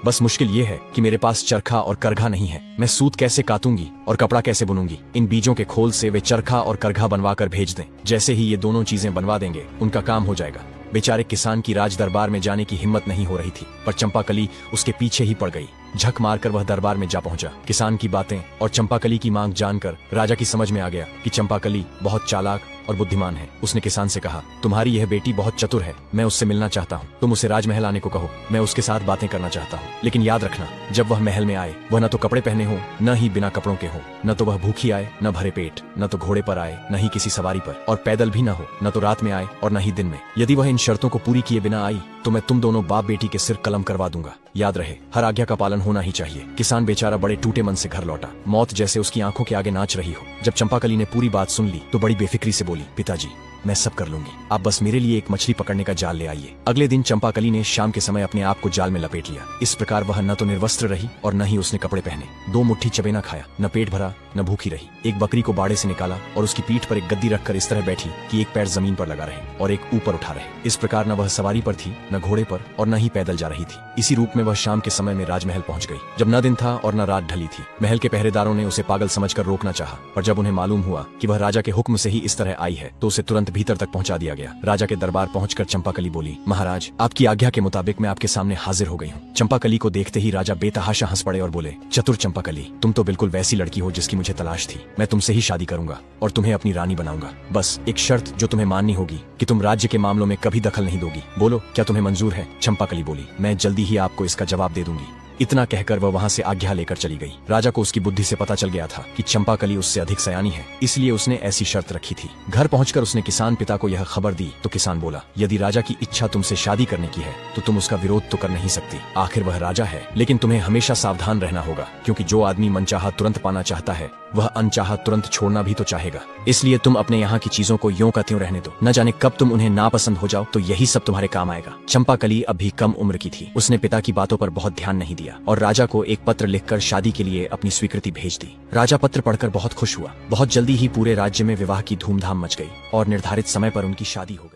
बस मुश्किल ये है कि मेरे पास चरखा और करघा नहीं है। मैं सूत कैसे कातूंगी और कपड़ा कैसे बुनूंगी? इन बीजों के खोल से वे चरखा और करघा बनवा कर भेज दें। जैसे ही ये दोनों चीजें बनवा देंगे उनका काम हो जाएगा। बेचारे किसान की राज दरबार में जाने की हिम्मत नहीं हो रही थी, पर चंपाकली उसके पीछे ही पड़ गई। झक मारकर वह दरबार में जा पहुंचा। किसान की बातें और चंपाकली की मांग जानकर राजा की समझ में आ गया कि चंपाकली बहुत चालाक और बुद्धिमान है। उसने किसान से कहा, तुम्हारी यह बेटी बहुत चतुर है, मैं उससे मिलना चाहता हूँ। तुम उसे राजमहल आने को कहो, मैं उसके साथ बातें करना चाहता हूँ। लेकिन याद रखना, जब वह महल में आए वह न तो कपड़े पहने हो, न ही बिना कपड़ों के हो। न तो वह भूखी आए, न भरे पेट, न तो घोड़े पर आए, न ही किसी सवारी पर, और पैदल भी न हो। न तो रात में आए और न ही दिन में। यदि वह इन शर्तों को पूरी किए बिना आई तो मैं तुम दोनों बाप बेटी के सिर कलम करवा दूंगा। याद रहे, हर आज्ञा का पालन होना ही चाहिए। किसान बेचारा बड़े टूटे मन से घर लौटा। मौत जैसे उसकी आंखों के आगे नाच रही हो। जब चंपाकली ने पूरी बात सुन ली तो बड़ी बेफिक्री से बोली, पिताजी मैं सब कर लूंगी, आप बस मेरे लिए एक मछली पकड़ने का जाल ले आइए। अगले दिन चंपाकली ने शाम के समय अपने आप को जाल में लपेट लिया। इस प्रकार वह न तो निर्वस्त्र रही और न ही उसने कपड़े पहने। 2 मुट्ठी चबेना खाया, न पेट भरा न भूखी रही। एक बकरी को बाड़े से निकाला और उसकी पीठ पर एक गद्दी रखकर इस तरह बैठी कि एक पैर जमीन पर लगा रहे और एक ऊपर उठा रहे। इस प्रकार न वह सवारी पर थी, न घोड़े पर, और न ही पैदल जा रही थी। इसी रूप में वह शाम के समय में राजमहल पहुंच गई, जब न दिन था और न रात ढली थी। महल के पहरेदारों ने उसे पागल समझकर रोकना चाहा, पर जब उन्हें मालूम हुआ कि वह राजा के हुक्म से ही इस तरह आई है तो उसे तुरंत भीतर तक पहुंचा दिया गया। राजा के दरबार पहुंचकर चंपाकली बोली, महाराज आपकी आज्ञा के मुताबिक मैं आपके सामने हाजिर हो गई हूँ। चंपाकली को देखते ही राजा बेतहाशा हंस पड़े और बोले, चतुर चंपाकली, तुम तो बिल्कुल वैसी लड़की हो जिसकी मुझे तलाश थी। मैं तुमसे ही शादी करूंगा और तुम्हें अपनी रानी बनाऊंगा। बस एक शर्त जो तुम्हें माननी होगी कि तुम राज्य के मामलों में कभी दखल नहीं दोगी। बोलो क्या तुम्हें मंजूर है? चंपाकली बोली, मैं जल्दी ही आपको इसका जवाब दे दूंगी। इतना कहकर वह वहां से आज्ञा लेकर चली गई। राजा को उसकी बुद्धि से पता चल गया था कि चंपाकली उससे अधिक सयानी है, इसलिए उसने ऐसी शर्त रखी थी। घर पहुंचकर उसने किसान पिता को यह खबर दी तो किसान बोला, यदि राजा की इच्छा तुमसे शादी करने की है तो तुम उसका विरोध तो कर नहीं सकती। आखिर वह राजा है। लेकिन तुम्हें हमेशा सावधान रहना होगा, क्योंकि जो आदमी मनचाहा तुरंत पाना चाहता है वह अनचाहा तुरंत छोड़ना भी तो चाहेगा। इसलिए तुम अपने यहाँ की चीजों को यों का त्यों रहने दो। न जाने कब तुम उन्हें नापसंद हो जाओ तो यही सब तुम्हारे काम आएगा। चंपाकली अभी कम उम्र की थी। उसने पिता की बातों पर बहुत ध्यान नहीं दिया और राजा को एक पत्र लिखकर शादी के लिए अपनी स्वीकृति भेज दी। राजा पत्र पढ़कर बहुत खुश हुआ। बहुत जल्दी ही पूरे राज्य में विवाह की धूमधाम मच गई और निर्धारित समय पर उनकी शादी हो गई।